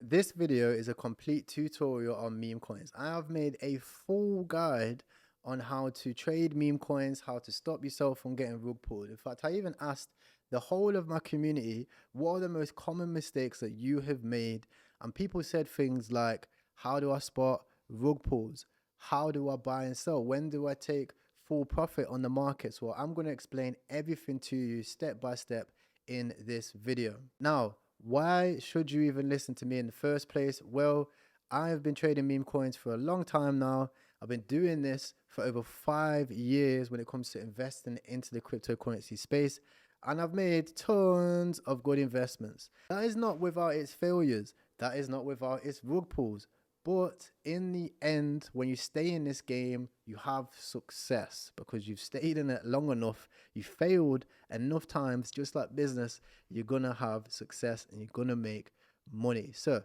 this video is a complete tutorial on meme coins. I have made a full guide on how to trade meme coins, how to stop yourself from getting rug pulled. In fact, I even asked the whole of my community, what are the most common mistakes that you have made? And people said things like, how do I spot rug pulls? How do I buy and sell? When do I take full profit on the markets? Well, I'm going to explain everything to you step by step in this video. Now, why should you even listen to me in the first place? Well, I've been trading meme coins for a long time now. I've been doing this for over 5 years when it comes to investing into the cryptocurrency space, and I've made tons of good investments. That is not without its failures. That is not without its rug pulls. But in the end, when you stay in this game, you have success because you've stayed in it long enough. You failed enough times, just like business, you're going to have success and you're going to make money. So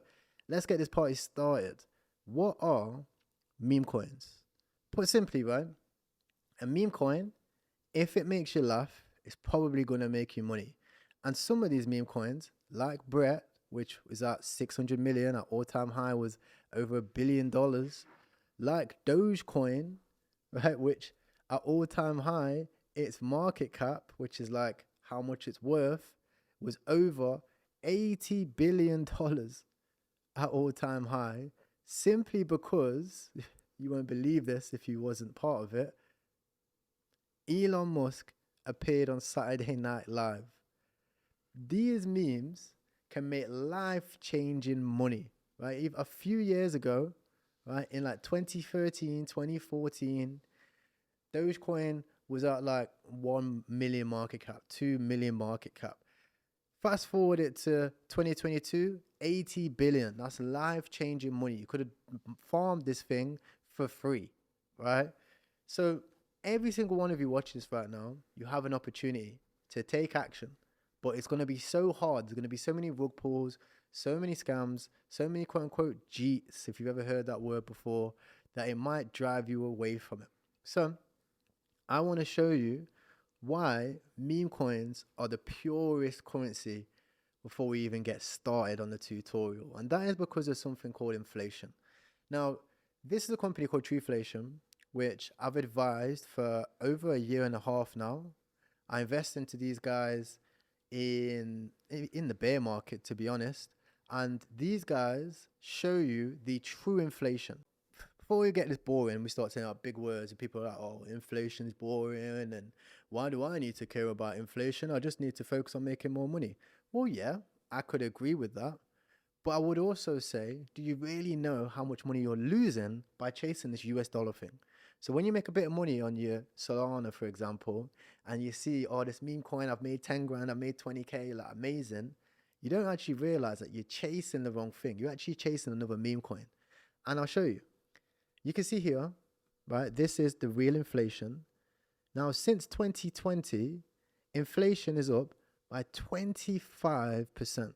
let's get this party started. What are meme coins? Put simply, right? A meme coin, if it makes you laugh, it's probably going to make you money. And some of these meme coins, like Brett, which was at 600 million, at all-time high was over $1 billion, like Dogecoin, right, which at all-time high, its market cap, which is like how much it's worth, was over $80 billion at all-time high, simply because, you won't believe this if you wasn't part of it, Elon Musk appeared on Saturday Night Live. These memes can make life-changing money, right? A few years ago, right, in like 2013, 2014, Dogecoin was at like 1 million market cap, 2 million market cap. Fast forward it to 2022, 80 billion. That's life-changing money. You could have farmed this thing for free, right? So every single one of you watching this right now, you have an opportunity to take action. But it's going to be so hard. There's going to be so many rug pulls, so many scams, so many quote-unquote cheats, if you've ever heard that word before, that it might drive you away from it. So I want to show you why meme coins are the purest currency before we even get started on the tutorial. And that is because of something called inflation. Now, this is a company called Trueflation, which I've advised for over 1.5 years now. I invest into these guys in the bear market, to be honest, and these guys show you the true inflation. Before we get this boring, we start saying out big words and people are like, oh, inflation is boring and why do I need to care about inflation? I just need to focus on making more money. Well, yeah, I could agree with that, but I would also say, do you really know how much money you're losing by chasing this US dollar thing? So when you make a bit of money on your Solana, for example, and you see, oh, this meme coin, I've made 10 grand, I've made 20K, like amazing. You don't actually realize that you're chasing the wrong thing. You're actually chasing another meme coin. And I'll show you. You can see here, right? This is the real inflation. Now, since 2020, inflation is up by 25%.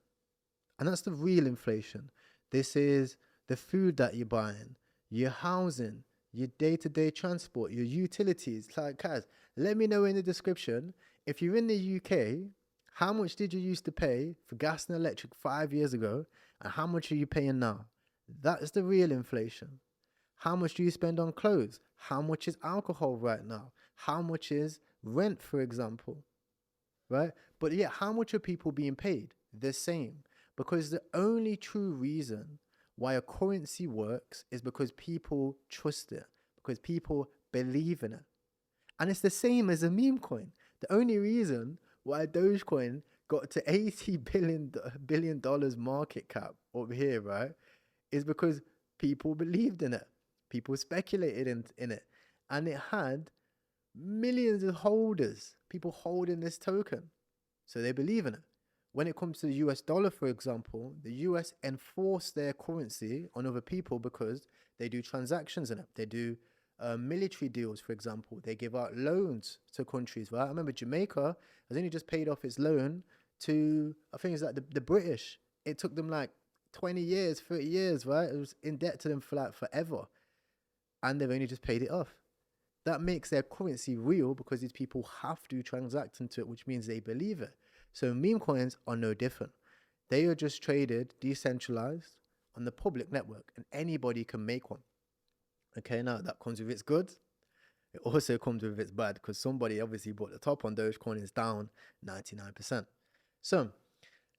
And that's the real inflation. This is the food that you're buying, your housing, your day-to-day transport, your utilities. Like, guys, let me know in the description, if you're in the UK, how much did you used to pay for gas and electric 5 years ago, and how much are you paying now? That's the real inflation. How much do you spend on clothes? How much is alcohol right now? How much is rent, for example? Right? But yeah, how much are people being paid? The same. Because the only true reason why a currency works is because people trust it, because people believe in it. And it's the same as a meme coin. The only reason why Dogecoin got to $80 billion market cap over here, right, is because people believed in it. People speculated in it. And it had millions of holders, people holding this token. So they believe in it. When it comes to the US dollar, for example, the US enforce their currency on other people because they do transactions in it. They do military deals, for example. They give out loans to countries, right? I remember Jamaica has only just paid off its loan to, I think it's like the British. It took them like 20 years, 30 years, right? It was in debt to them for like forever. And they've only just paid it off. That makes their currency real because these people have to transact into it, which means they believe it. So meme coins are no different. They are just traded decentralized on the public network, and anybody can make one. Okay, now that comes with its good. It also comes with its bad, because somebody obviously bought the top on Dogecoin. Is down 99%. So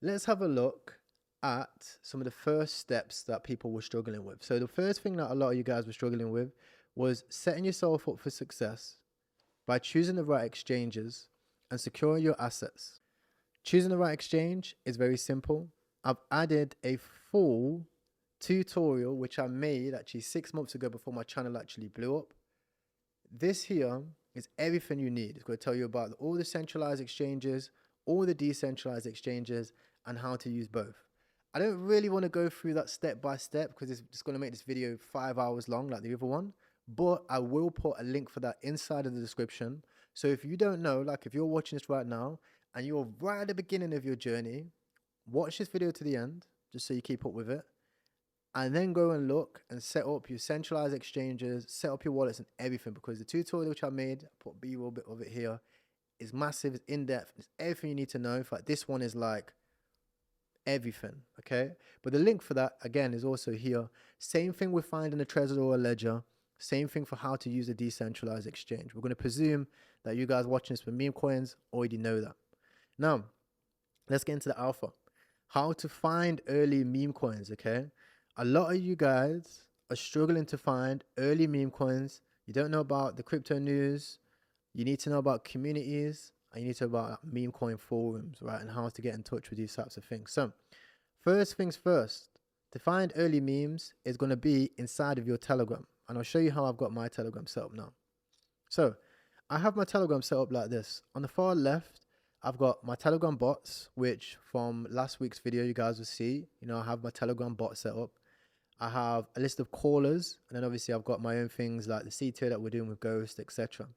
let's have a look at some of the first steps that people were struggling with. So the first thing that a lot of you guys were struggling with was setting yourself up for success by choosing the right exchanges and securing your assets. Choosing the right exchange is very simple. I've added a full tutorial which I made actually 6 months ago before my channel actually blew up. This here is everything you need. It's going to tell you about all the centralized exchanges, all the decentralized exchanges, and how to use both. I don't really want to go through that step by step because it's just going to make this video 5 hours long like the other one, but I will put a link for that inside of the description. So if you don't know, like if you're watching this right now and you're right at the beginning of your journey, watch this video to the end just so you keep up with it, and then go and look and set up your centralized exchanges, set up your wallets and everything, because the tutorial which I made, I put B-roll bit of it here, is massive, it's in-depth, it's everything you need to know. In fact, this one is like everything, okay? But the link for that, again, is also here. Same thing with finding a Trezor or a Ledger. Same thing for how to use a decentralized exchange. We're going to presume that you guys watching this with meme coins already know that. Now, let's get into the alpha. How to find early meme coins, okay? A lot of you guys are struggling to find early meme coins. You don't know about the crypto news. You need to know about communities, and you need to know about meme coin forums, right? And how to get in touch with these types of things. So first things first, to find early memes is going to be inside of your Telegram. And I'll show you how I've got my Telegram set up now. So I have my Telegram set up like this. On the far left, I've got my Telegram bots, which from last week's video, you guys will see, I have my Telegram bot set up. I have a list of callers, and then obviously I've got my own things like the C tier that we're doing with Ghost, etc.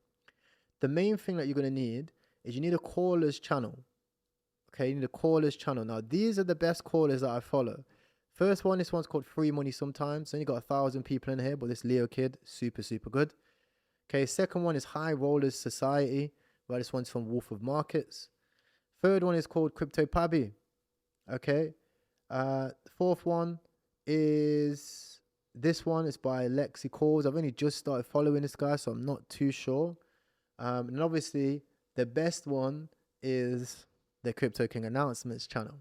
The main thing that you're going to need is you need a callers channel. Okay, you need a callers channel. Now, these are the best callers that I follow. First one, this one's called Free Money Sometimes. Only got 1,000 people in here, but this Leo kid, super, super good. Okay, second one is High Rollers Society. Right, this one's from Wolf of Markets. Third one is called Crypto Pabby. Okay. The fourth one is this one. It's by Lexi Calls. I've only just started following this guy, so I'm not too sure. And obviously, the best one is the Crypto King Announcements channel,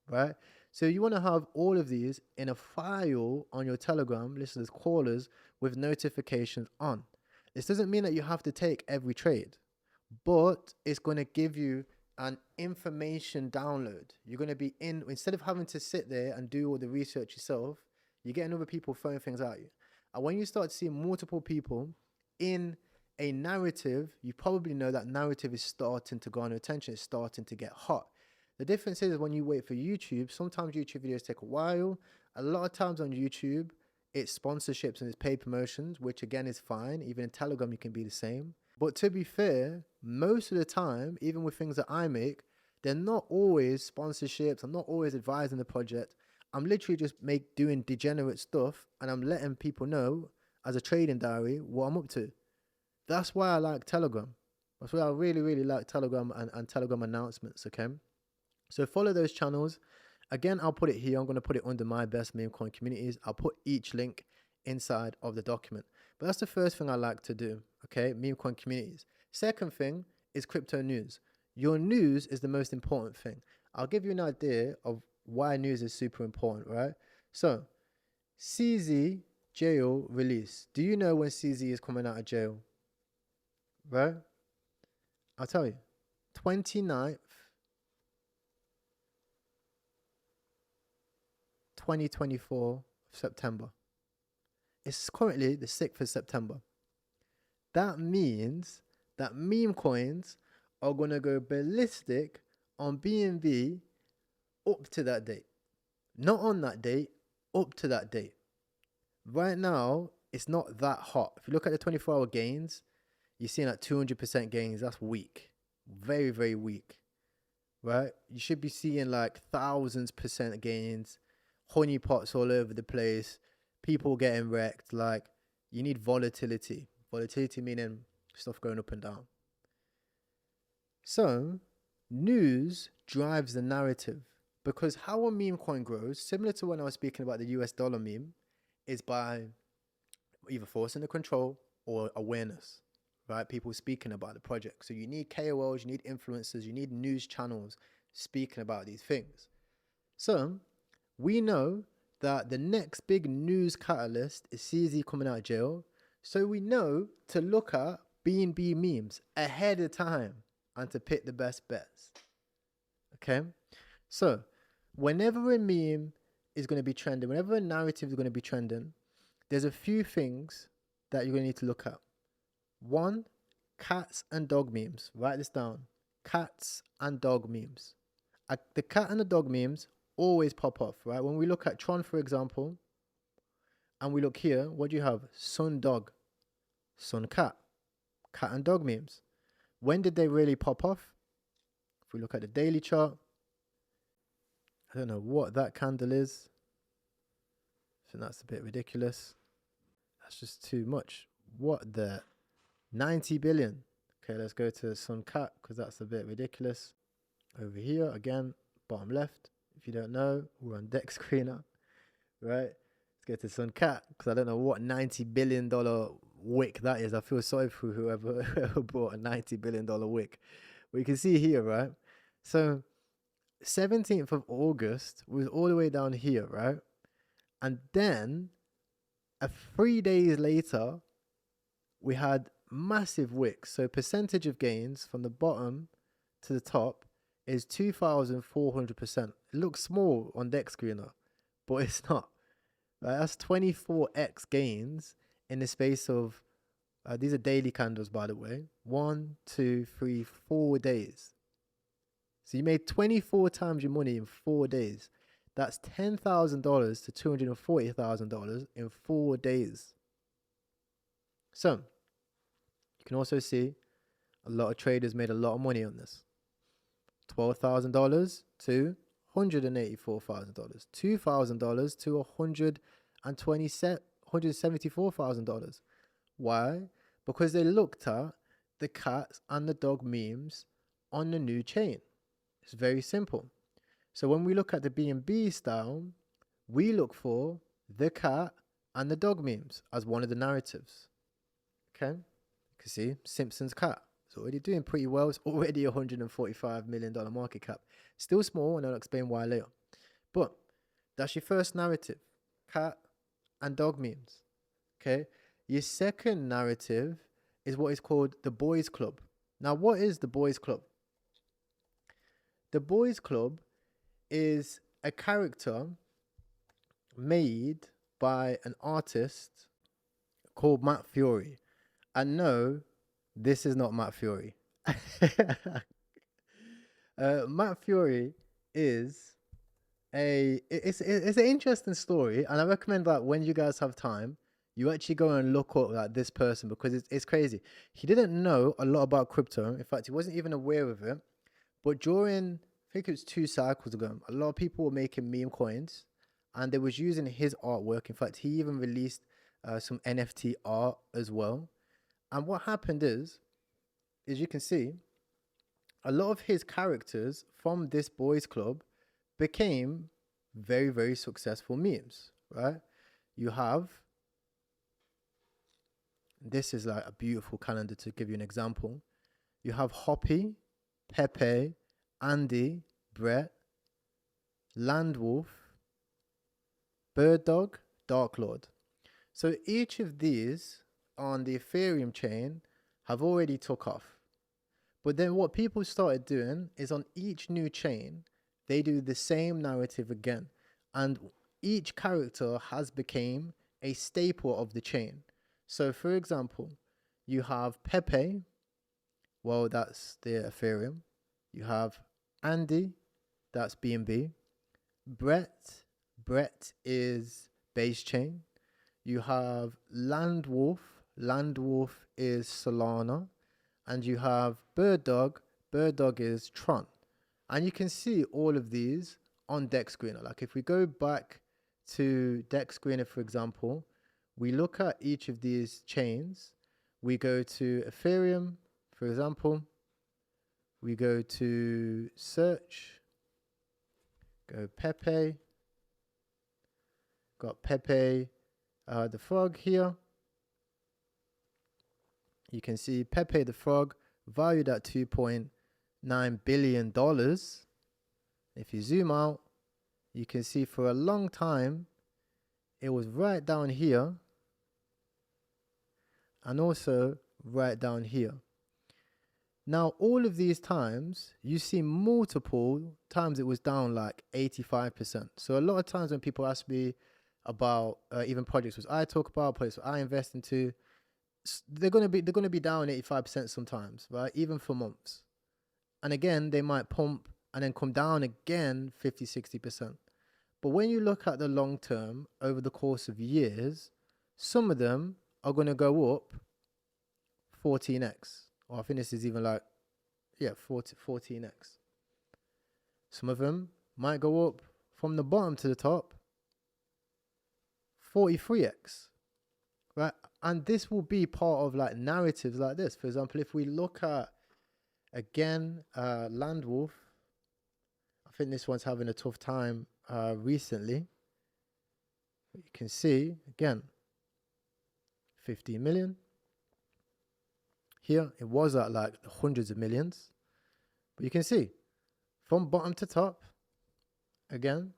right? So you want to have all of these in a file on your Telegram listed as callers with notifications on. This doesn't mean that you have to take every trade, but it's going to give you an information download. You're going to be instead of having to sit there and do all the research yourself, you're getting other people throwing things at you. And when you start seeing multiple people in a narrative, you probably know that narrative is starting to garner attention. It's starting to get hot. The difference is when you wait for YouTube, sometimes YouTube videos take a while. A lot of times on YouTube, it's sponsorships and it's paid promotions, which again is fine. Even in Telegram, you can be the same. But to be fair, most of the time, even with things that I make, they're not always sponsorships. I'm not always advising the project. I'm literally just doing degenerate stuff, and I'm letting people know as a trading diary what I'm up to. That's why I like Telegram. That's why I really, really like Telegram and Telegram announcements, okay? So follow those channels. Again, I'll put it here. I'm going to put it under my best meme coin communities. I'll put each link inside of the document. But that's the first thing I like to do, okay? Meme coin communities. Second thing is crypto news. Your news is the most important thing. I'll give you an idea of why news is super important, right? So, CZ jail release. Do you know when CZ is coming out of jail? Right? I'll tell you. 29th, 2024 September. It's currently the 6th of September. That means that meme coins are going to go ballistic on BNB up to that date. Not on that date, up to that date. Right now, it's not that hot. If you look at the 24-hour gains, you're seeing like 200% gains. That's weak. Very, very weak. Right? You should be seeing like thousands % gains, honeypots all over the place, people getting wrecked. Like, you need volatility. Volatility meaning stuff going up and down. So, news drives the narrative. Because how a meme coin grows, similar to when I was speaking about the US dollar meme, is by either forcing the control or awareness, right? People speaking about the project. So you need KOLs, you need influencers, you need news channels speaking about these things. So we know that the next big news catalyst is CZ coming out of jail. So we know to look at B&B memes ahead of time and to pick the best bets. Okay? So whenever a meme is going to be trending, whenever a narrative is going to be trending, there's a few things that you're going to need to look at. One, cats and dog memes. Write this down. Cats and dog memes. The cat and the dog memes always pop off, right? When we look at Tron, for example, and we look here, what do you have? Sun dog, sun cat, cat and dog memes. When did they really pop off? If we look at the daily chart, I don't know what that candle is. I think that's a bit ridiculous. That's just too much. What the 90 billion? Okay, let's go to Sun Cat because that's a bit ridiculous. Over here, again, bottom left. If you don't know, we're on Deck Screener, right? Let's go to Sun Cat because I don't know what $90 billion wick that is. I feel sorry for whoever bought a $90 billion wick. But you can see here, right? So 17th of August was all the way down here, right? And then 3 days later, we had massive wicks. So percentage of gains from the bottom to the top is 2,400%. It looks small on Deck Screener, but it's not. Right? That's 24x gains in the space of, these are daily candles, by the way, 1, 2, 3, 4 days. So you made 24 times your money in 4 days. That's $10,000 to $240,000 in 4 days. So you can also see a lot of traders made a lot of money on this. $12,000 to $184,000, $2,000 to $174,000. Why? Because they looked at the cats and the dog memes on the new chain. It's very simple. So when we look at the B&B style, we look for the cat and the dog memes as one of the narratives. Okay? You can see Simpsons cat. It's already doing pretty well. It's already a $145 million market cap. Still small, and I'll explain why later. But that's your first narrative. Cat and dog memes. Okay? Your second narrative is what is called the Boys Club. Now, what is the Boys Club? The Boys Club is a character made by an artist called Matt Furie. And no, this is not Matt Furie. Matt Furie is it's an interesting story, and I recommend that when you guys have time, you actually go and look up like this person, because it's crazy. He didn't know a lot about crypto. In fact, he wasn't even aware of it. But during, I think it was 2 cycles ago, a lot of people were making meme coins, and they was using his artwork. In fact, he even released some NFT art as well. And what happened is you can see, a lot of his characters from this boys club became very, very successful memes, right? You have, this is like a beautiful calendar to give you an example. You have Hoppy, Pepe, Andy, Brett, Landwolf, Bird Dog, Dark Lord. So each of these on the Ethereum chain have already took off. But then what people started doing is on each new chain, they do the same narrative again. And each character has become a staple of the chain. So for example, you have Pepe, well, that's the Ethereum. You have Andy, that's BNB. Brett is base chain. You have Landwolf is Solana. And you have Bird Dog is Tron. And you can see all of these on Deck Screener. Like if we go back to Deck Screener, for example, we look at each of these chains. We go to Ethereum, for example. We go to search. Go Pepe. Got Pepe, the frog here. You can see Pepe the frog valued at $2.9 billion. If you zoom out, you can see for a long time, it was right down here and also right down here. Now, all of these times, you see multiple times it was down like 85%. So a lot of times when people ask me about even projects which I talk about, projects I invest into, they're gonna be down 85% sometimes, right? Even for months. And again, they might pump and then come down again 50-60%. But when you look at the long term over the course of years, some of them are gonna go up 14x. Or I think this is even like, yeah, 14x. Some of them might go up from the bottom to the top 43x, right? And this will be part of like narratives like this. For example, if we look at, again, Landwolf, I think this one's having a tough time recently. But you can see, again, 15 million. Here, it was at like hundreds of millions. But you can see, from bottom to top, again,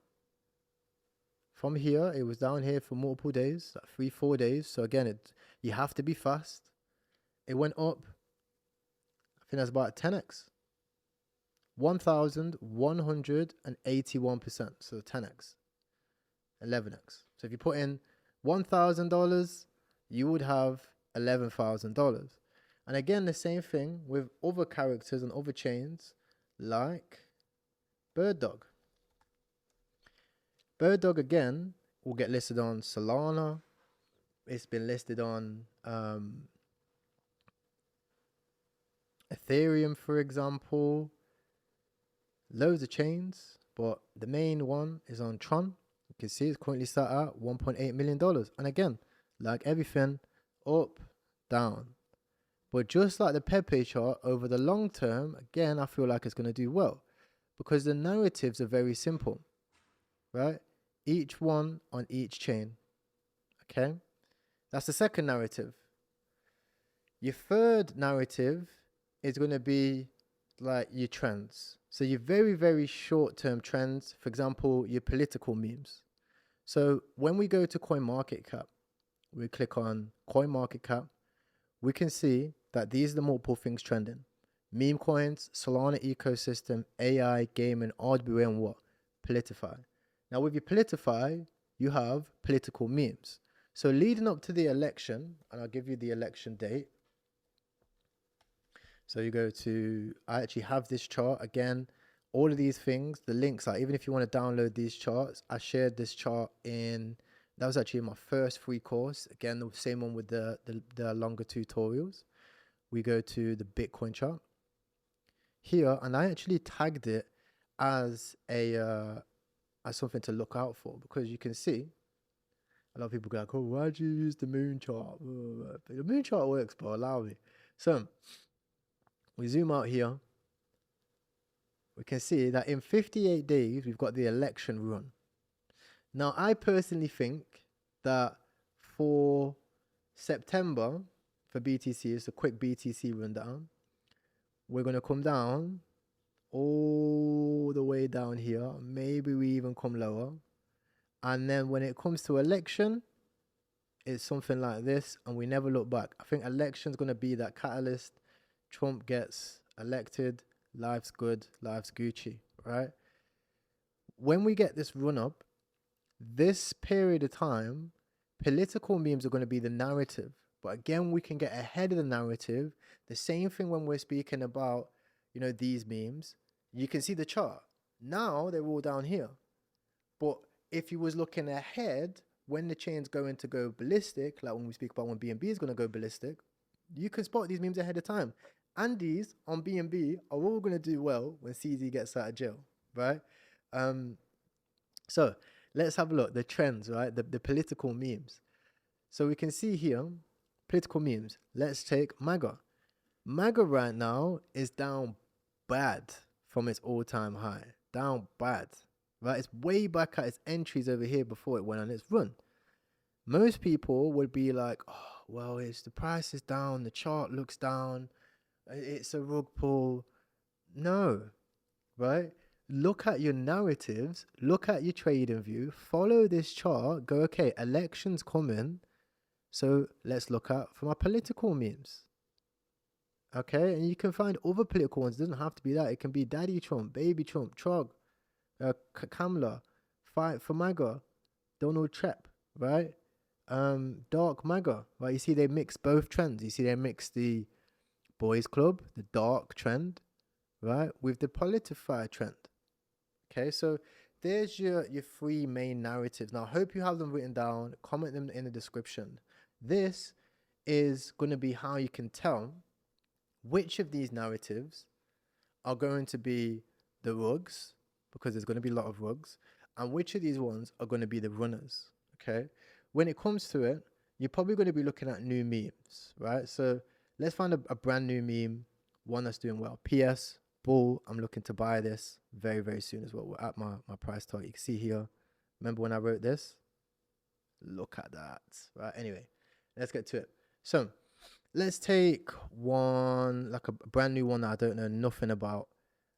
from here, it was down here for multiple days, like 3-4 days. So again, you have to be fast. It went up, I think that's about 10x. 1,181%. So 10x, 11x. So if you put in $1,000, you would have $11,000. And again, the same thing with other characters and other chains like Bird Dog. Bird Dog, again, will get listed on Solana. It's been listed on Ethereum, for example. Loads of chains, but the main one is on Tron. You can see it's currently sat at $1.8 million. And again, like everything, up, down. But just like the Pepe chart, over the long term, again, I feel like it's going to do well because the narratives are very simple, right? Each one on each chain, okay? That's the second narrative. Your third narrative is going to be like your trends. So your very, very short-term trends, for example, your political memes. So when we go to CoinMarketCap, we click on CoinMarketCap, we can see that these are the multiple things trending. Meme coins, Solana ecosystem, AI, gaming, RWA, and what? Politify. Now with your Politify, you have political memes. So leading up to the election, and I'll give you the election date. So you go to, I actually have this chart again, all of these things, the links are, even if you want to download these charts, I shared this chart in, that was actually my first free course. Again, the same one with the longer tutorials. We go to the Bitcoin chart here, and I actually tagged it as a as something to look out for, because you can see a lot of people go like, oh, why'd you use the moon chart? The moon chart works, but allow me. So we zoom out here. We can see that in 58 days, we've got the election run. Now, I personally think that for September, for BTC, it's a quick BTC rundown. We're going to come down all the way down here. Maybe we even come lower. And then when it comes to election, it's something like this, and we never look back. I think election's going to be that catalyst. Trump gets elected, life's good, life's Gucci, right? When we get this run up, this period of time, political memes are going to be the narrative. But again, we can get ahead of the narrative. The same thing when we're speaking about, you know, these memes. You can see the chart. Now they're all down here. But if you was looking ahead, when the chain's going to go ballistic, like when we speak about when BNB is going to go ballistic, you can spot these memes ahead of time. And these on BNB are all going to do well when CZ gets out of jail, right? So let's have a look. The trends, right? The political memes. So we can see here, political memes. Let's take MAGA. MAGA right now is down bad from its all-time high. Down bad. right? It's way back at its entries over here before it went on its run. Most people would be like, oh, well, it's the price is down, the chart looks down, it's a rug pull. No, right? Look at your narratives, look at your trading view, follow this chart, go, okay, elections coming, so let's look at for my political memes. Okay, and you can find other political ones. It doesn't have to be that. It can be Daddy Trump, Baby Trump, Trog, Kamala, Fight for MAGA, Donald Trump, right? Dark MAGA, right? You see, they mix both trends. You see, they mix the boys club, the dark trend, right, with the politify trend. Okay, so there's your three main narratives. Now, I hope you have them written down. Comment them in the description. This is going to be how you can tell which of these narratives are going to be the rugs, because there's going to be a lot of rugs, and which of these ones are going to be the runners. Okay, when it comes to it, you're probably going to be looking at new memes, right? So let's find a brand new meme, one that's doing well. PS bull, I'm looking to buy this very, very soon as well. We're at my price target. You can see here, remember when I wrote this? Look at that, right? Anyway, let's get to it. So let's take one, like a brand new one that I don't know nothing about,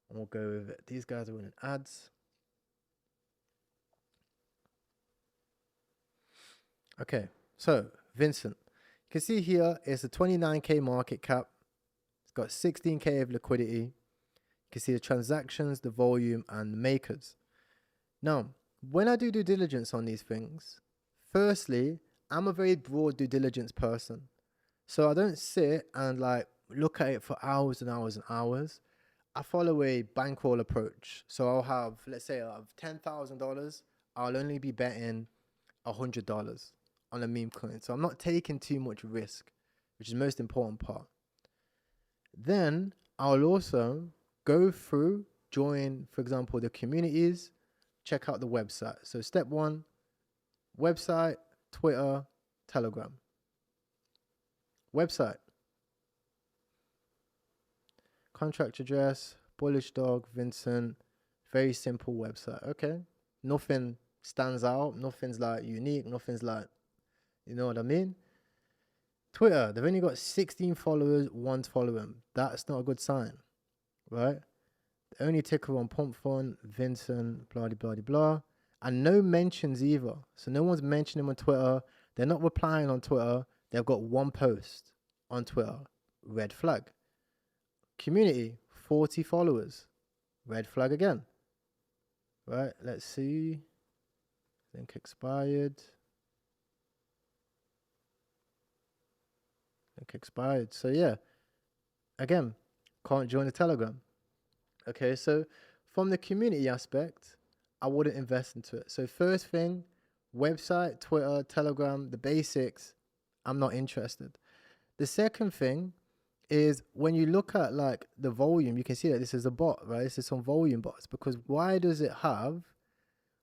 and we'll go with it. These guys are running ads. Okay, so Vincent, you can see here it's a 29k market cap. It's got 16k of liquidity. You can see the transactions, the volume, and the makers. Now, when I do due diligence on these things, firstly, I'm a very broad due diligence person. So I don't sit and like look at it for hours and hours and hours. I follow a bankroll approach. So I'll have, let's say, out of $10,000, I'll only be betting $100 on a meme coin. So I'm not taking too much risk, which is the most important part. Then I'll also go through, join, for example, the communities, check out the website. So step one, website, Twitter, Telegram. Website. Contract address, Bullish Dog, Vincent. Very simple website. Okay. Nothing stands out. Nothing's like unique. Nothing's like, you know what I mean? Twitter, they've only got 16 followers, one's following. That's not a good sign, right? The only ticker on Pump Fund, Vincent, blah, blah, blah, blah. And no mentions either. So no one's mentioning him on Twitter. They're not replying on Twitter. They've got one post on Twitter. Red flag. Community, 40 followers. Red flag again. Right, let's see. Link expired. Link expired. So yeah, again, can't join the Telegram. Okay, so from the community aspect, I wouldn't invest into it. So first thing, website, Twitter, Telegram, the basics, I'm not interested. The second thing is when you look at like the volume, you can see that this is a bot, right? This is some volume bots, because why does it have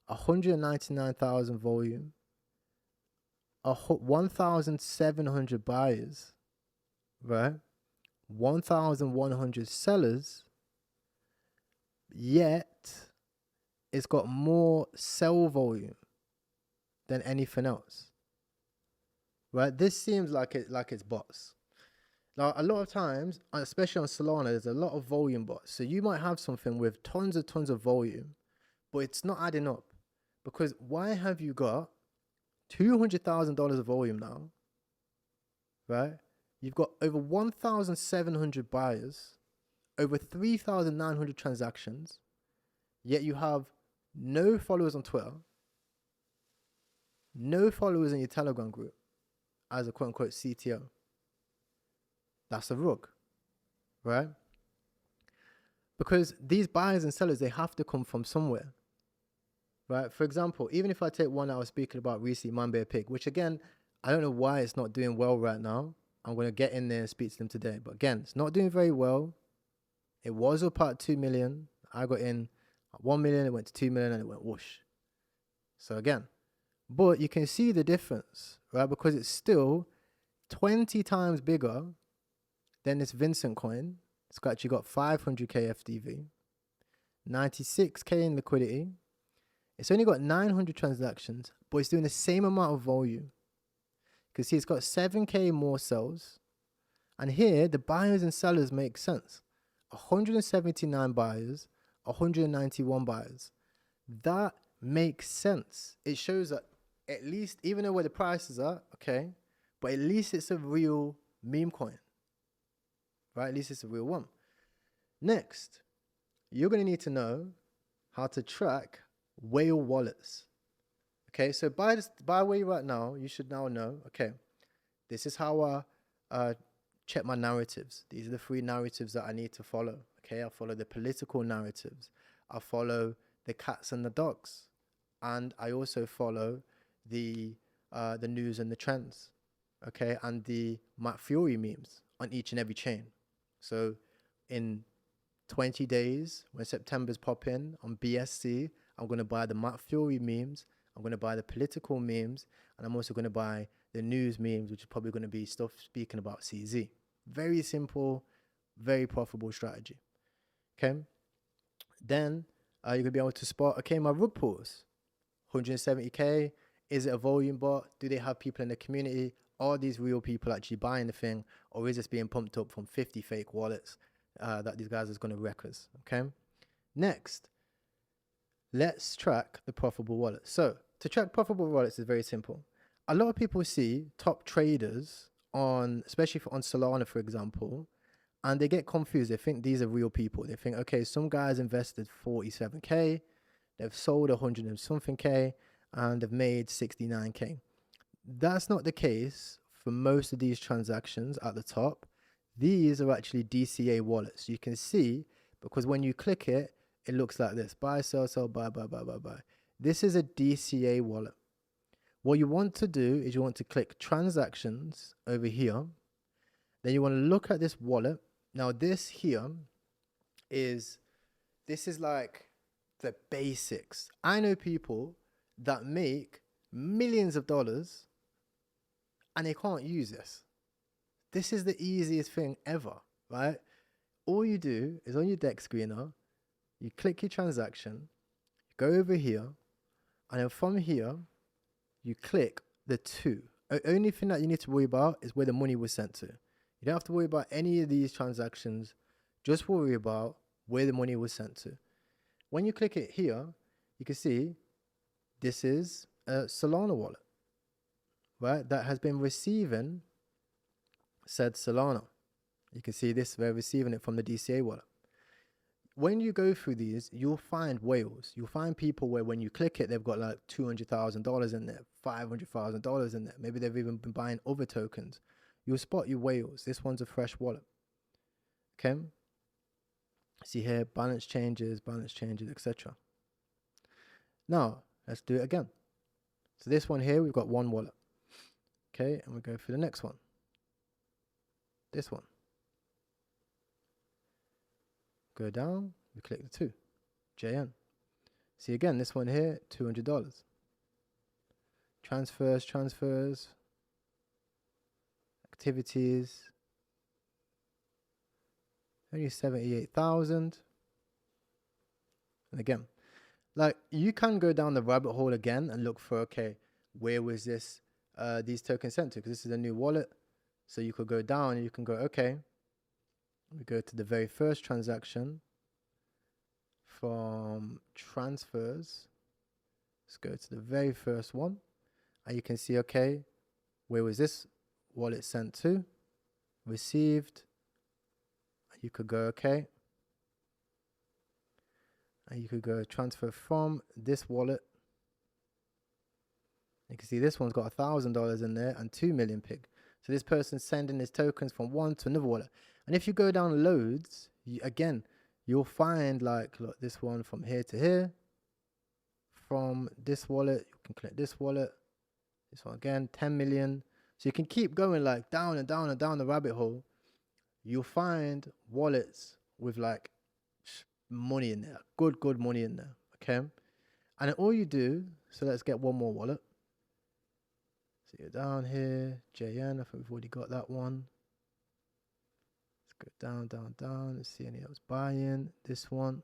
199,000 volume, 1,700 buyers, right? 1,100 sellers, yet it's got more sell volume than anything else, right? This seems like it's bots. Now, a lot of times, especially on Solana, there's a lot of volume bots. So you might have something with tons of volume, but it's not adding up. Because why have you got $200,000 of volume now, right? You've got over 1,700 buyers, over 3,900 transactions, yet you have no followers on Twitter, no followers in your Telegram group as a quote-unquote CTO. That's a rug, right? Because these buyers and sellers, they have to come from somewhere, right? For example, even if I take one I was speaking about recently, Monday Pig, which again, I don't know why it's not doing well right now. I'm going to get in there and speak to them today. But again, it's not doing very well. It was up at 2 million. I got in at 1 million, it went to 2 million, and it went whoosh. So again, but you can see the difference, right? Because it's still 20 times bigger than this Vincent coin. It's actually got 500k FDV, 96k in liquidity, It's only got 900 transactions, but it's doing the same amount of volume. You can see it's got 7K more sales. And here, the buyers and sellers make sense. 179 buyers, 191 buyers. That makes sense. It shows that at least, even though where the prices are, okay, but at least it's a real meme coin, right? At least it's a real one. Next, you're going to need to know how to track whale wallets. Okay, so by where you're at now, you should now know, okay, this is how I check my narratives. These are the 3 narratives that I need to follow. Okay, I follow the political narratives. I follow the cats and the dogs. And I also follow the news and the trends. Okay, and the Matt Furie memes on each and every chain. So in 20 days, when September's pop in on BSC, I'm going to buy the Matt Furie memes. I'm going to buy the political memes. And I'm also going to buy the news memes, which is probably going to be stuff speaking about CZ. Very simple, very profitable strategy. Okay. Then you're going to be able to spot, okay, my rug pulls, 170K. Is it a volume bot? Do they have people in the community? Are these real people actually buying the thing? Or is this being pumped up from 50 fake wallets that these guys are going to wreck us? Okay. Next, let's track the profitable wallets. So to track profitable wallets is very simple. A lot of people see top traders on, especially on Solana, for example, and they get confused. They think these are real people. They think, okay, some guys invested 47K, they've sold 100 and something K, and they've made 69K. That's not the case for most of these transactions at the top. These are actually DCA wallets. You can see, because when you click it, it looks like this: buy, sell, sell, buy, buy, buy, buy, buy. This is a DCA wallet. What you want to do is you want to click transactions over here. Then you want to look at this wallet. Now this here is like the basics. I know people that make millions of dollars and they can't use this. This is the easiest thing ever, right? All you do is on your deck screener, you click your transaction, you go over here, and then from here, you click the 2. The only thing that you need to worry about is where the money was sent to. You don't have to worry about any of these transactions. Just worry about where the money was sent to. When you click it here, you can see this is a Solana wallet, right? That has been receiving said Solana. You can see this, we're receiving it from the DCA wallet. When you go through these, you'll find whales. You'll find people where when you click it, they've got like $200,000 in there, $500,000 in there. Maybe they've even been buying other tokens. You'll spot your whales. This one's a fresh wallet. Okay. See here, balance changes, etc. Now, let's do it again. So this one here, we've got one wallet. Okay, and we go for the next one. This one. Go down, we click the 2, JN. See again, this one here, $200. Transfers, activities, only 78,000. And again, like you can go down the rabbit hole again and look for, okay, where was this, these tokens sent to? Because this is a new wallet. So you could go down and you can go, okay, we go to the very first transaction from transfers. Let's go to the very first one. And you can see, okay, where was this wallet sent to? Received. You could go, okay. And you could go transfer from this wallet. You can see this one's got $1,000 in there and 2 million pig. So this person's sending his tokens from one to another wallet. And if you go down loads, you'll find like, look, this one from here to here. From this wallet, you can click this wallet. This one again, 10 million. So you can keep going like down and down and down the rabbit hole. You'll find wallets with like money in there, good money in there, okay? And then all you do, so let's get one more wallet. So you're down here, JN, I think we've already got that one. Let's go down, let's see any else buying. This one.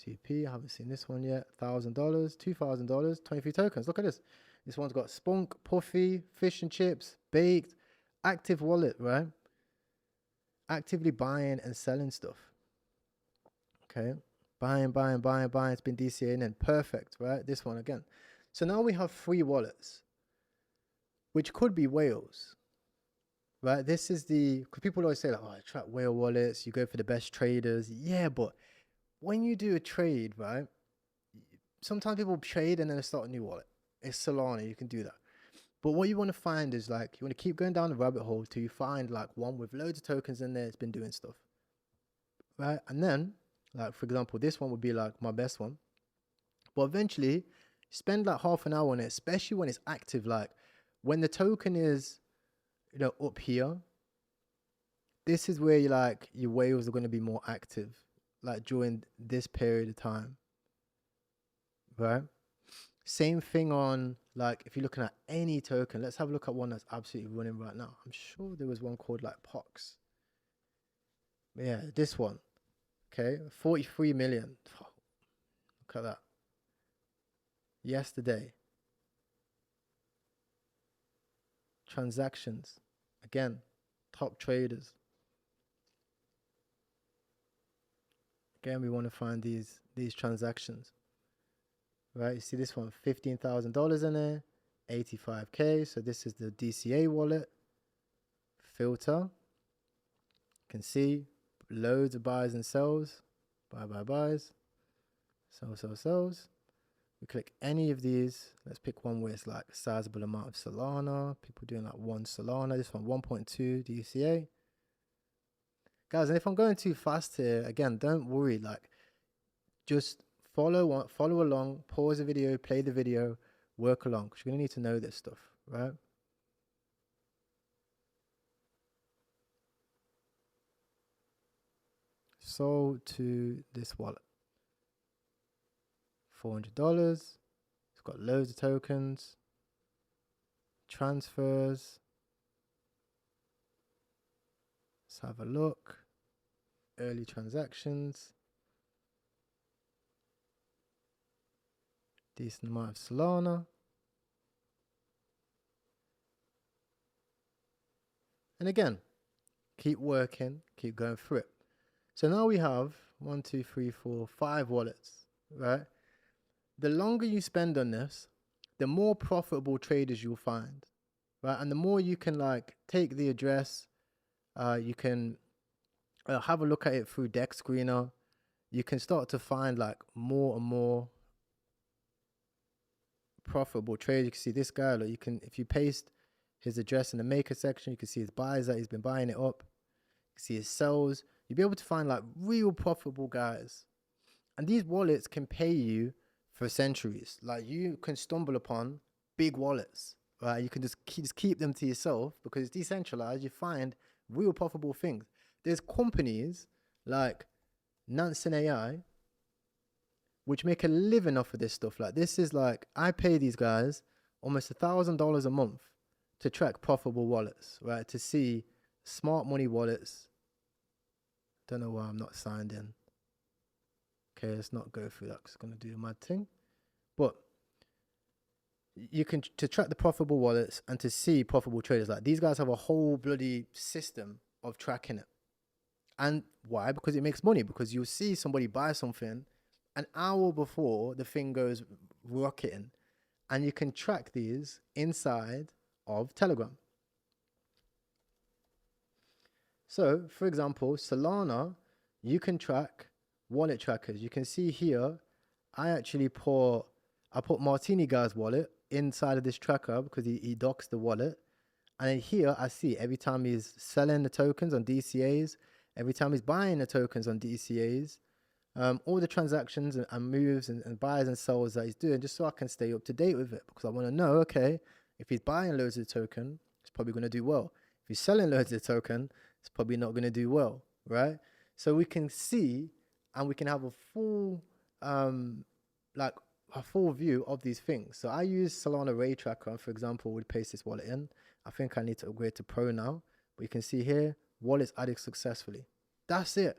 2p. I haven't seen this one yet. $1,000, $2,000, 23 tokens. Look at this. This one's got Spunk, Puffy, Fish and Chips, Baked, active wallet, right? Actively buying and selling stuff. Okay. Buying. It's been DCA and then perfect, right? This one again. So now we have 3 wallets, which could be whales, right? This is because people always say like, oh, I track whale wallets. You go for the best traders. Yeah, but when you do a trade, right? Sometimes people trade and then they start a new wallet. It's Solana. You can do that. But what you want to find is like, you want to keep going down the rabbit hole till you find like one with loads of tokens in there. It's been doing stuff, right? And then, like, for example, this one would be like my best one. But eventually, spend like half an hour on it, especially when it's active. Like when the token is, up here, this is where your whales are going to be more active, like during this period of time, right? Same thing on, like, if you're looking at any token, let's have a look at one that's absolutely running right now. I'm sure there was one called like Pox. Yeah, this one. Okay, 43 million. Oh, look at that. Yesterday. Transactions. Again, top traders. Again, we want to find these transactions. Right, you see this one, $15,000 in there, 85k. So this is the DCA wallet. Filter. You can see loads of buys and sells. Buys. Sells. We click any of these. Let's pick one where it's like a sizable amount of Solana. People doing like 1 Solana. This one, 1.2 DCA. Guys, and if I'm going too fast here, again, don't worry. Like, just follow along, pause the video, play the video, work along, because you're going to need to know this stuff, right? Sold to this wallet. $400. It's got loads of tokens. Transfers. Let's have a look. Early transactions. Decent amount of Solana. And again, keep working, keep going through it. So now we have 1, 2, 3, 4, 5 wallets, right? The longer you spend on this, the more profitable traders you'll find, right? And the more you can like take the address, you can have a look at it through Deck Screener. You can start to find like more and more profitable trades. You can see this guy, like if you paste his address in the maker section, you can see his buys that he's been buying it up. You can see his sells. You'll be able to find like real profitable guys. And these wallets can pay you for centuries. Like you can stumble upon big wallets, right? You can just keep them to yourself because it's decentralized. You find real profitable things. There's companies like Nansen AI, which make a living off of this stuff. Like this is like, I pay these guys almost $1,000 a month to track profitable wallets, right? To see smart money wallets. Don't know why I'm not signed in. Okay, let's not go through that because it's going to do a mad thing. But you can, to track the profitable wallets and to see profitable traders, like these guys have a whole bloody system of tracking it. And why? Because it makes money. Because you'll see somebody buy something an hour before the thing goes rocketing. And you can track these inside of Telegram. So, for example, Solana, you can track wallet trackers. You can see here, I put Martini guy's wallet inside of this tracker because he docks the wallet. And then here I see every time he's selling the tokens on DCAs, every time he's buying the tokens on DCAs, all the transactions and moves and buys and sells that he's doing, just so I can stay up to date with it. Because I want to know, okay, if he's buying loads of the token, it's probably going to do well. If he's selling loads of the token, it's probably not going to do well, right? So we can see and we can have a full, a full view of these things. So I use Solana Ray Tracker, for example, would paste this wallet in. I think I need to upgrade to Pro now, but you can see here, wallets added successfully. That's it.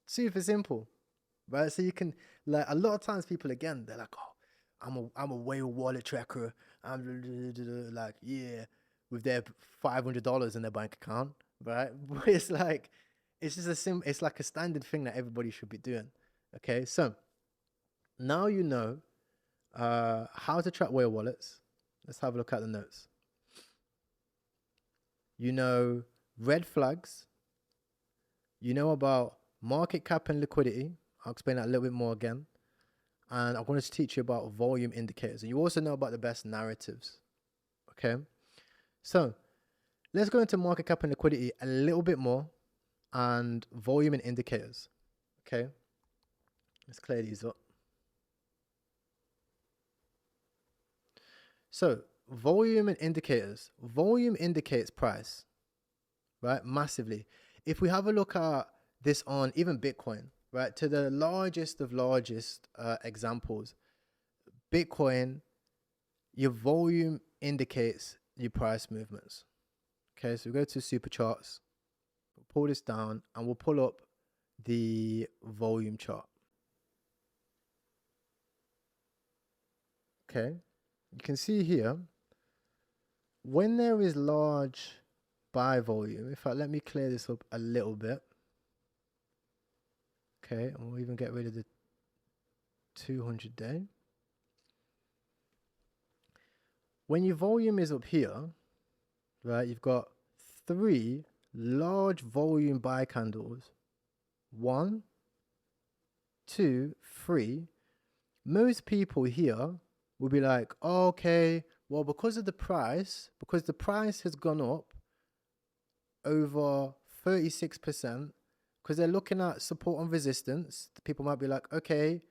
Super simple, right? So you can, like, a lot of times people, again, they're like, oh, I'm a whale wallet tracker. I'm like, yeah, with their $500 in their bank account, right? But it's like, it's just it's like a standard thing that everybody should be doing. Okay, so now you know how to track whale wallets. Let's have a look at the notes. You know red flags. You know about market cap and liquidity. I'll explain that a little bit more again. And I'm going to teach you about volume indicators. And you also know about the best narratives. Okay. So let's go into market cap and liquidity a little bit more and volume and indicators. Okay. Let's clear these up. So volume and indicators. Volume indicates price, right? Massively. If we have a look at this on even Bitcoin, right, to the largest of largest examples, Bitcoin, your volume indicates your price movements. Okay, so we go to super charts, we'll pull this down, and we'll pull up the volume chart. Okay, you can see here, when there is large buy volume, in fact, let me clear this up a little bit. Okay, and we'll even get rid of the 200 day. When your volume is up here, right, you've got 3 large volume buy candles. 1, 2, 3. Most people here will be like, oh, okay, well, because the price has gone up over 36%, because they're looking at support and resistance, people might be like, okay,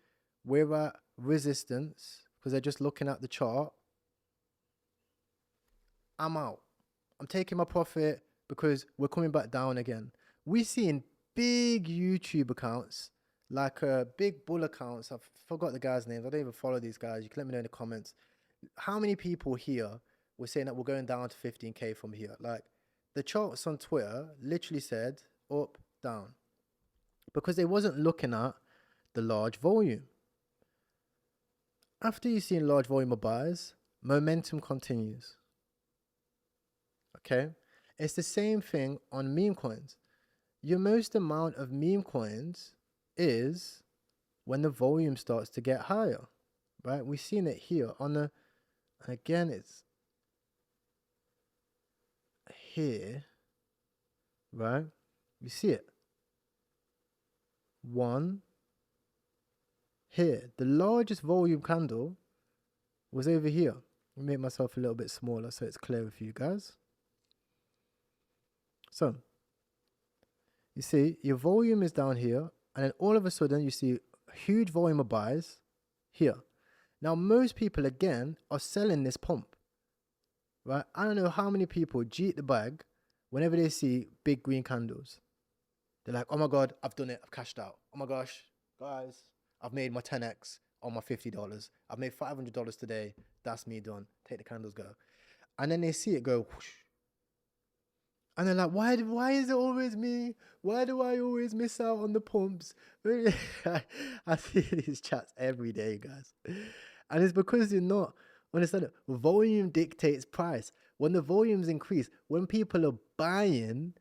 we're at resistance, because they're just looking at the chart. I'm out. I'm taking my profit because we're coming back down again. We're seeing big YouTube accounts, like big bull accounts. I forgot the guys' names. I don't even follow these guys. You can let me know in the comments. How many people here were saying that we're going down to 15K from here? Like, the charts on Twitter literally said up, down, because they wasn't looking at the large volume. After you've seen large volume of buys, momentum continues. Okay, it's the same thing on meme coins. Your most amount of meme coins is when the volume starts to get higher, right? We've seen it here on the, and again, it's here, right? You see it. 1 here. The largest volume candle was over here. Let me make myself a little bit smaller so it's clearer for you guys. So you see your volume is down here, and then all of a sudden you see a huge volume of buys here. Now most people again are selling this pump, right? I don't know how many people cheat the bag whenever they see big green candles. They're like, oh my God, I've done it, I've cashed out. Oh my gosh, guys, I've made my 10x on my $50. I've made $500 today. That's me done. Take the candles, go. And then they see it go whoosh. And they're like, why is it always me? Why do I always miss out on the pumps? I see these chats every day, guys. And it's because you're not understanding. Volume dictates price. When the volumes increase, when people are buying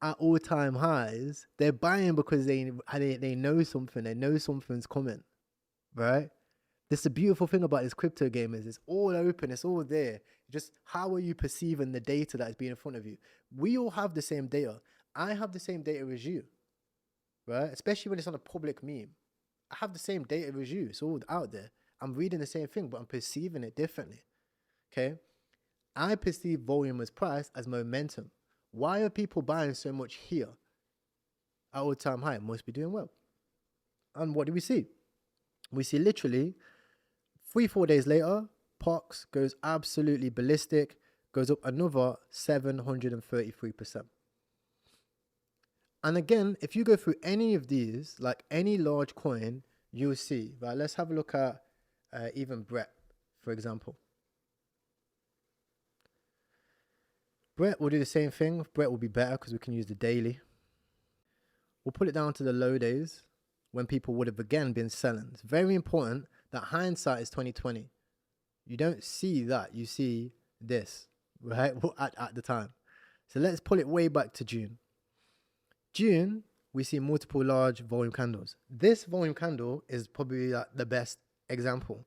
at all-time highs, they're buying because they know something. They know something's coming, right? This is the beautiful thing about this crypto game is it's all open, it's all there. Just how are you perceiving the data that is being in front of you? We all have the same data. I have the same data as you, right? Especially when it's on a public meme. I have the same data as you. It's all out there. I'm reading the same thing, but I'm perceiving it differently, okay? I perceive volume as price as momentum. Why are people buying so much here at all-time high? Must be doing well. And what do we see? We see literally 3-4 days later, POX goes absolutely ballistic, goes up another 733%. And again, if you go through any of these, like any large coin, you'll see, right? Let's have a look at even Brett, for example. Brett will do the same thing. Brett will be better because we can use the daily. We'll put it down to the low days. when people would have again been selling. It's very important that hindsight is 2020. You don't see that. You see this, right? At the time. So let's pull it way back to June. June, we see multiple large volume candles. This volume candle is probably like the best example,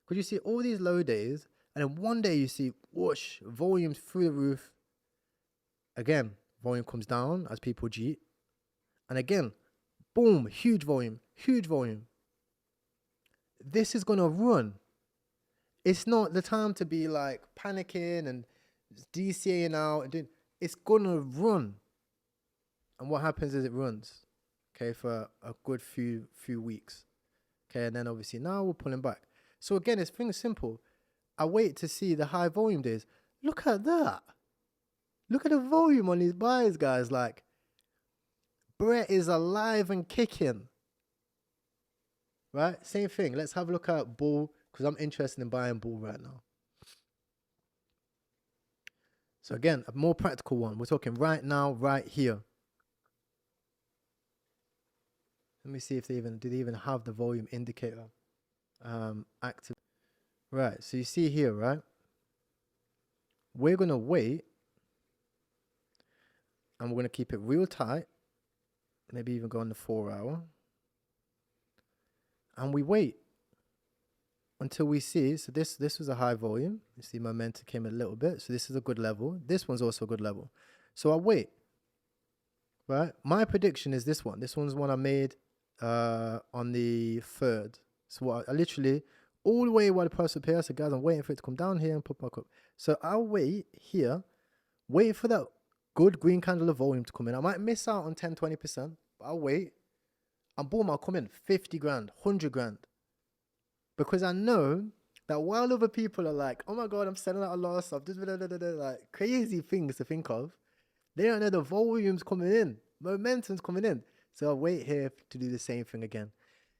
because you see all these low days, and then one day you see whoosh, volumes through the roof. Again, volume comes down as people cheat, and again, boom, huge volume, huge volume. This is gonna run. It's not the time to be like panicking and DCAing out. It's gonna run. And what happens is it runs, okay, for a good few weeks. Okay, and then obviously now we're pulling back. So again, it's things simple. I wait to see the high volume days. Look at that. Look at the volume on these buys, guys. Like, Brett is alive and kicking. Right? Same thing. Let's have a look at Bull, because I'm interested in buying Bull right now. So again, a more practical one. We're talking right now, right here. Let me see if do they even have the volume indicator active. Right, so you see here, right? We're gonna wait, and we're gonna keep it real tight. Maybe even go on the 4 hour. And we wait until we see. So this was a high volume. You see momentum came a little bit. So this is a good level. This one's also a good level. So I'll wait. Right? My prediction is this one. This one's one I made on the 3rd. So I literally, all the way while the price up here, I said, guys, I'm waiting for it to come down here and put back up. So I'll wait here, wait for that good green candle of volume to come in. I might miss out on 10-20%, but I'll wait. And boom, I'll come in 50 grand, 100 grand. Because I know that while other people are like, oh my God, I'm selling out a lot of stuff, like crazy things to think of, they don't know the volume's coming in, momentum's coming in. So I'll wait here to do the same thing again.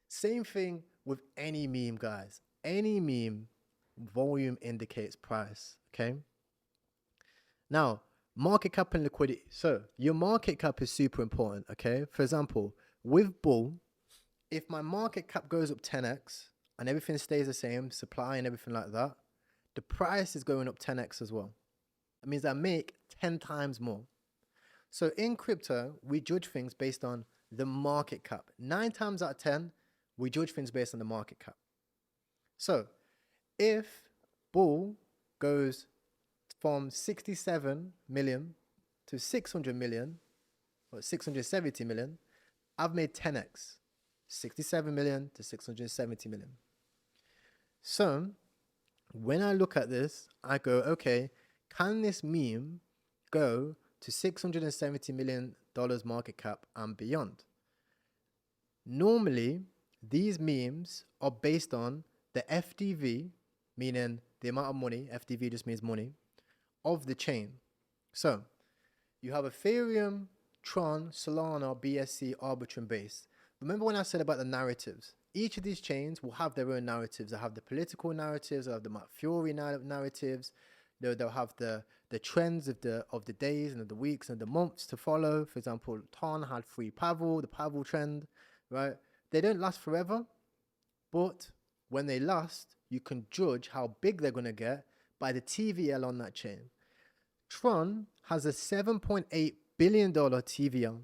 Same thing with any meme, guys. Any meme, volume indicates price, okay? Now, market cap and liquidity. So your market cap is super important, okay? For example, with Bull, if my market cap goes up 10x and everything stays the same, supply and everything like that, the price is going up 10x as well. That means I make 10 times more. So in crypto, we judge things based on the market cap. 9 times out of 10, we judge things based on the market cap. So if Bull goes from 67 million to 600 million or 670 million, I've made 10x. 67 million to 670 million. So when I look at this, I go, okay, can this meme go to $670 million market cap and beyond? Normally, these memes are based on the FDV, meaning the amount of money, FDV just means money, of the chain. So you have Ethereum, Tron, Solana, BSC, Arbitrum Base. Remember when I said about the narratives? Each of these chains will have their own narratives. They'll have the political narratives, they'll have the Furie narratives, they'll have the trends of the days and of the weeks and the months to follow. For example, Tron had free Pavel, the Pavel trend, right? They don't last forever, but when they last, you can judge how big they're going to get by the TVL on that chain. Tron has a $7.8 billion TVL,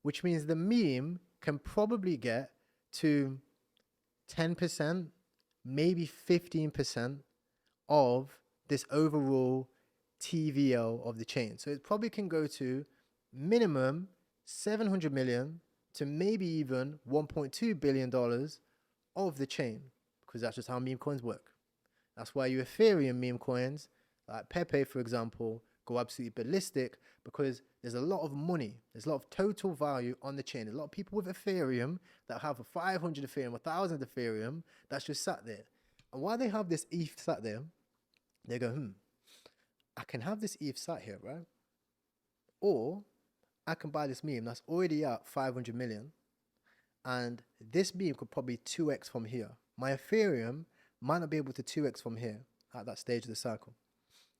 which means the meme can probably get to 10%, maybe 15% of this overall TVL of the chain. So it probably can go to minimum 700 million to maybe even $1.2 billion of the chain, because that's just how meme coins work. That's why your Ethereum meme coins, like Pepe, for example, go absolutely ballistic, because there's a lot of money, there's a lot of total value on the chain. There's a lot of people with Ethereum that have a 500 Ethereum, 1,000 Ethereum that's just sat there. And while they have this ETH sat there, they go, I can have this ETH sat here, right? Or I can buy this meme that's already at 500 million, and this meme could probably 2x from here. My Ethereum might not be able to 2x from here at that stage of the cycle.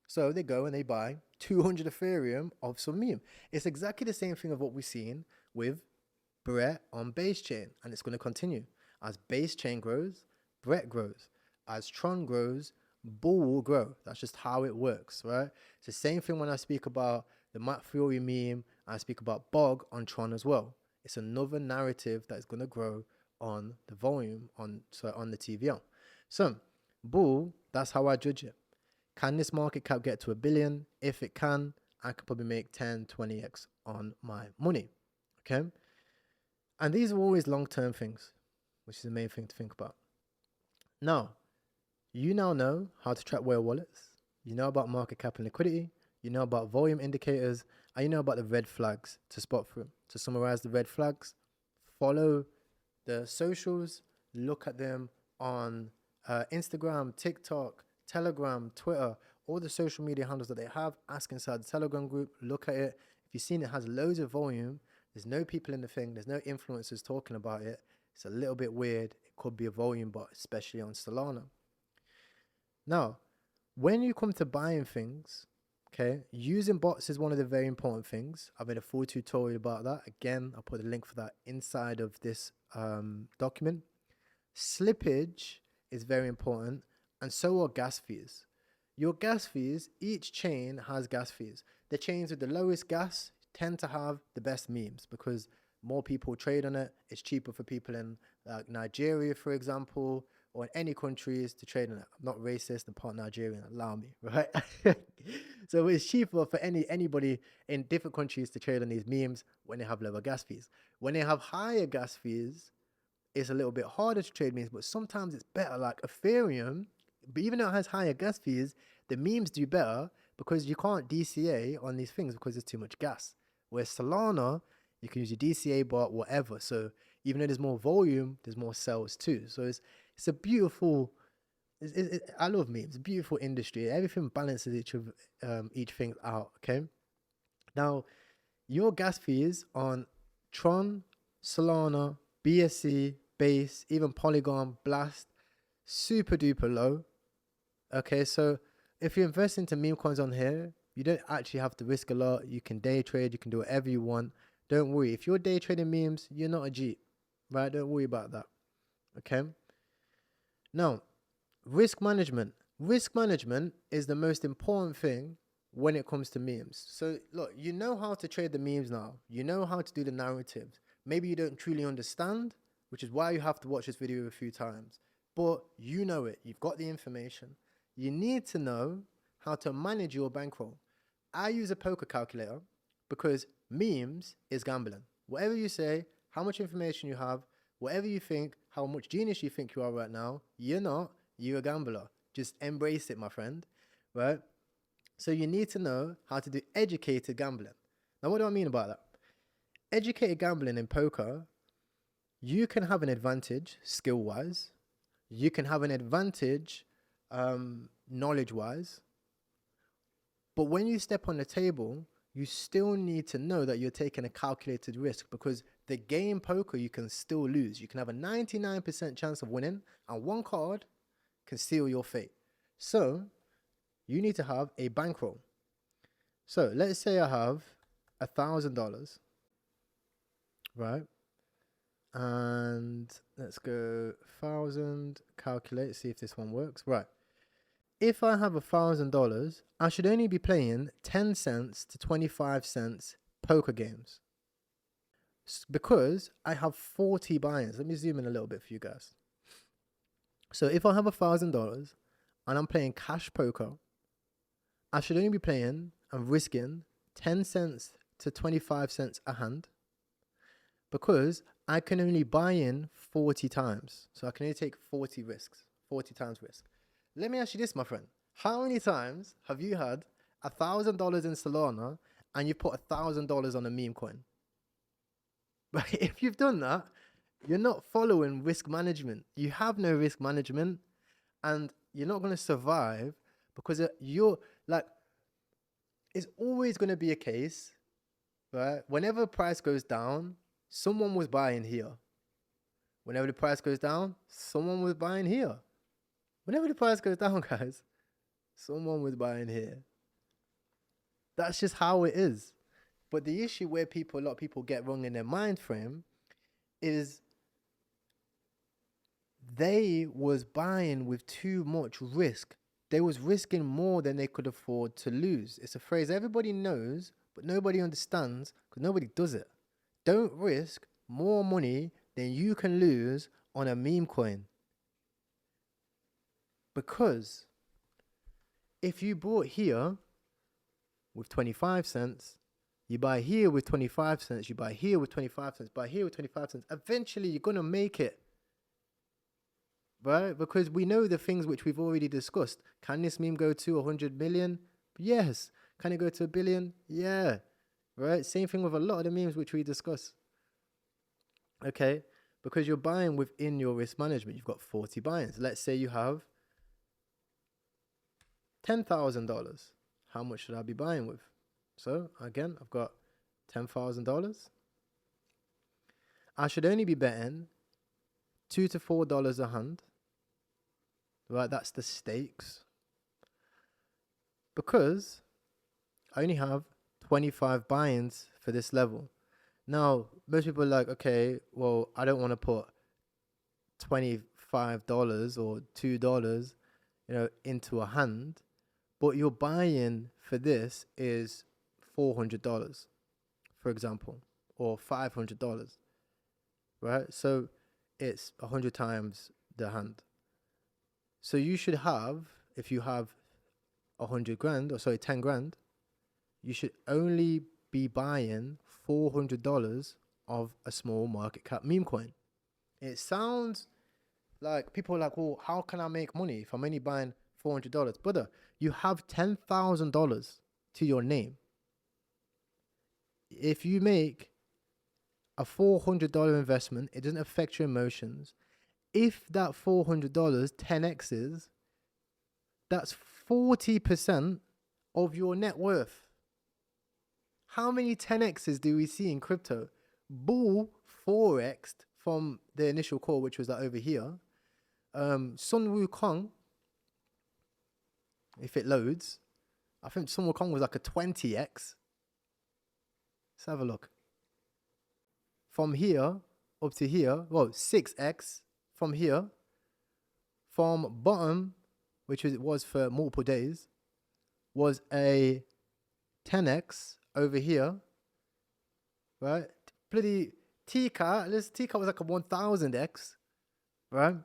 So they go and they buy 200 Ethereum of some meme. It's exactly the same thing of what we've seen with Brett on base chain, and it's going to continue. As base chain grows, Brett grows. As Tron grows, Bull will grow. That's just how it works, right? It's the same thing when I speak about the Matt Furie meme. I speak about Bog on Tron as well. It's another narrative that is going to grow on the volume on the TVL. So Bull, that's how I judge it. Can this market cap get to $1 billion? If it can, I could probably make 10, 20x on my money. Okay. And these are always long-term things, which is the main thing to think about. Now, you now know how to track whale wallets. You know about market cap and liquidity. You know about volume indicators. And you know about the red flags to spot through. To summarize the red flags, follow the socials. Look at them on Instagram, TikTok, Telegram, Twitter, all the social media handles that they have. Ask inside the Telegram group. Look at it. If you've seen it has loads of volume, there's no people in the thing. There's no influencers talking about it. It's a little bit weird. It could be a volume bot, especially on Solana. Now, when you come to buying things, okay, using bots is one of the very important things. I made a full tutorial about that. Again, I'll put a link for that inside of this document. Slippage is very important, and so are gas fees. Your gas fees, each chain has gas fees. The chains with the lowest gas tend to have the best memes because more people trade on it. It's cheaper for people in Nigeria, for example, or in any countries to trade on it. I'm not racist, I'm part Nigerian, allow me, right? So it's cheaper for anybody in different countries to trade on these memes when they have lower gas fees. When they have higher gas fees, it's a little bit harder to trade memes, but sometimes it's better. Like Ethereum, but even though it has higher gas fees, the memes do better because you can't DCA on these things because there's too much gas. Whereas Solana, you can use your DCA bot, whatever. So even though there's more volume, there's more sales too. So it's a beautiful, I love memes, it's a beautiful industry. Everything balances each thing out, okay? Now, your gas fees on Tron, Solana, BSC, Base, even Polygon, Blast, super duper low. Okay, so if you invest into meme coins on here, you don't actually have to risk a lot. You can day trade, you can do whatever you want. Don't worry. If you're day trading memes, you're not a G, right? Don't worry about that. Okay. Now, risk management. Risk management is the most important thing when it comes to memes. So look, you know how to trade the memes now. You know how to do the narratives. Maybe you don't truly understand, which is why you have to watch this video a few times. But you know it. You've got the information. You need to know how to manage your bankroll. I use a poker calculator because memes is gambling. Whatever you say, how much information you have, whatever you think, how much genius you think you are right now, you're not. You're a gambler. Just embrace it, my friend. Right? So you need to know how to do educated gambling. Now, what do I mean about that? Educated gambling in poker, you can have an advantage skill-wise. You can have an advantage knowledge-wise. But when you step on the table, you still need to know that you're taking a calculated risk because the game poker, you can still lose. You can have a 99% chance of winning and one card can seal your fate. So you need to have a bankroll. So let's say I have $1,000, right? And let's go 1,000, calculate, see if this one works. Right. If I have $1,000, I should only be playing 10 cents to 25 cents poker games because I have 40 buy-ins. Let me zoom in a little bit for you guys. So if I have $1,000 and I'm playing cash poker, I should only be playing and risking 10 cents to 25 cents a hand because I can only buy in 40 times. So I can only take 40 risks, 40 times risk. Let me ask you this, my friend. How many times have you had $1,000 in Solana and you put $1,000 on a meme coin? Right? If you've done that, you're not following risk management. You have no risk management and you're not going to survive because you're like, it's always going to be a case, right? Whenever the price goes down, someone was buying here. Whenever the price goes down, someone was buying here. Whenever the price goes down, guys, someone was buying here. That's just how it is. But the issue where a lot of people get wrong in their mind frame is they was buying with too much risk. They was risking more than they could afford to lose. It's a phrase everybody knows, but nobody understands because nobody does it. Don't risk more money than you can lose on a meme coin. Because if you bought here with 25 cents, you buy here with 25 cents, you buy here with 25 cents, buy here with 25 cents, eventually you're going to make it. Right? Because we know the things which we've already discussed. Can this meme go to 100 million? Yes. Can it go to 1 billion? Yeah. Right? Same thing with a lot of the memes which we discuss. Okay? Because you're buying within your risk management. You've got 40 buy-ins. Let's say you have $10,000. How much should I be buying with? So, again, I've got $10,000. I should only be betting $2 to $4 a hand. Right, that's the stakes. Because I only have 25 buy-ins for this level. Now, most people are like, okay, well, I don't want to put $25 or $2, into a hand. But your buy-in for this is $400, for example, or $500. Right? So it's 100 times the hand. So you should have, if you have 10 grand, you should only be buying $400 of a small market cap meme coin. It sounds like people are like, well, how can I make money if I'm only buying $400? Brother, you have $10,000 to your name. If you make a $400 investment, it doesn't affect your emotions. If that $400 10x's, that's 40% of your net worth. How many 10x's do we see in crypto? Bull 4x'd from the initial call, which was like over here. Sun Wukong, if it loads, I think Sun Wukong was like a 20x. Let's have a look. From here up to here, well, 6x from here. From bottom, which it was for multiple days, was a 10x over here, right? Bloody TCAT, this TCAT was like a 1000x, right?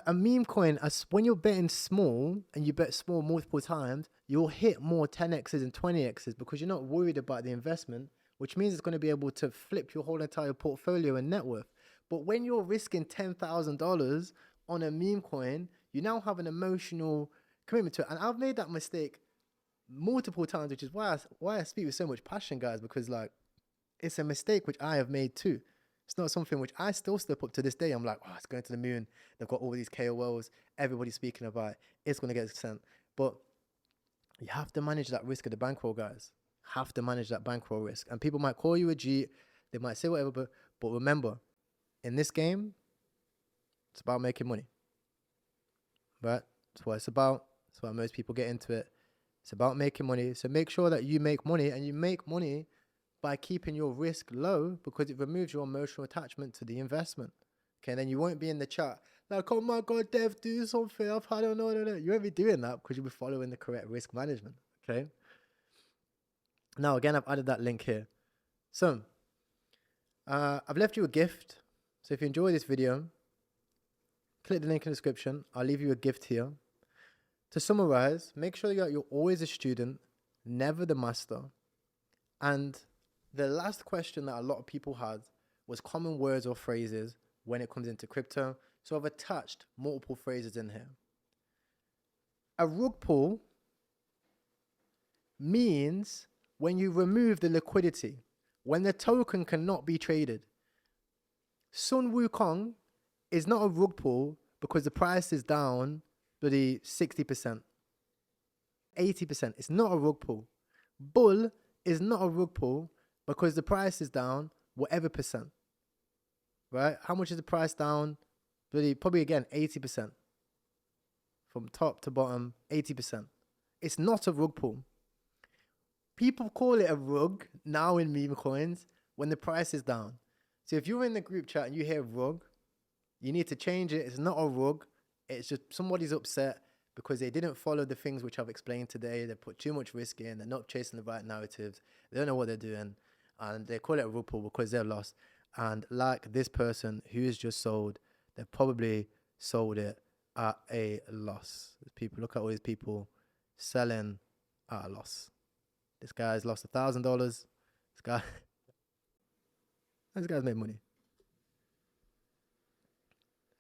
A meme coin, when you're betting small and you bet small multiple times, you'll hit more 10x's and 20x's because you're not worried about the investment, which means it's going to be able to flip your whole entire portfolio and net worth. But when you're risking $10,000 on a meme coin, you now have an emotional commitment to it. And I've made that mistake multiple times, which is why I speak with so much passion, guys, because like it's a mistake which I have made too. It's not something which I still slip up to this day. I'm like, oh, it's going to the moon. They've got all these KOLs. Everybody's speaking about it. It's going to get sent. But you have to manage that risk of the bankroll, guys. Have to manage that bankroll risk. And people might call you a G. They might say whatever. But remember, in this game, it's about making money. Right? That's what it's about. That's why most people get into it. It's about making money. So make sure that you make money, and you make money by keeping your risk low because it removes your emotional attachment to the investment. Okay, and then you won't be in the chat like, oh my God, Dev, do something. I don't know. You won't be doing that because you'll be following the correct risk management. Okay. Now, again, I've added that link here. So, I've left you a gift. So if you enjoy this video, click the link in the description. I'll leave you a gift here. To summarize, make sure that you're always a student, never the master. And the last question that a lot of people had was common words or phrases when it comes into crypto. So I've attached multiple phrases in here. A rug pull means when you remove the liquidity, when the token cannot be traded. Sun Wukong is not a rug pull because the price is down bloody 60%, 80%. It's not a rug pull. Bull is not a rug pull because the price is down whatever percent. Right? How much is the price down? Probably again 80%. From top to bottom, 80%. It's not a rug pull. People call it a rug now in meme coins when the price is down. So if you're in the group chat and you hear rug, you need to change it. It's not a rug. It's just somebody's upset because they didn't follow the things which I've explained today. They put too much risk in. They're not chasing the right narratives. They don't know what they're doing. And they call it a rug pull because they're lost. And like this person who is just sold, they probably sold it at a loss. People, look at all these people selling at a loss. This guy's lost $1,000. This guy's made money.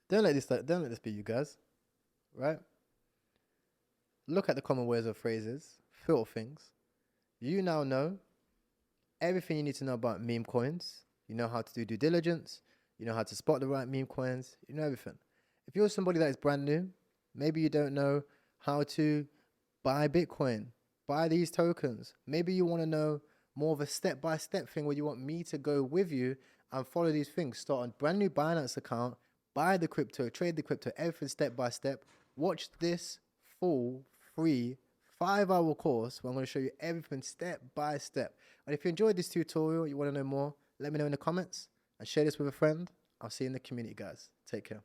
Don't let this be you guys, right? Look at the common words or phrases, filter things. You now know everything you need to know about meme coins. You know how to do due diligence. You know how to spot the right meme coins. You know everything. If you're somebody that is brand new, maybe you don't know how to buy Bitcoin, buy these tokens. Maybe you want to know more of a step-by-step thing where you want me to go with you and follow these things. Start a brand new Binance account, buy the crypto, trade the crypto, everything step-by-step. Watch this full, free, 5-hour course where I'm going to show you everything step-by-step. And if you enjoyed this tutorial, you want to know more, let me know in the comments and share this with a friend. I'll see you in the community, guys. Take care.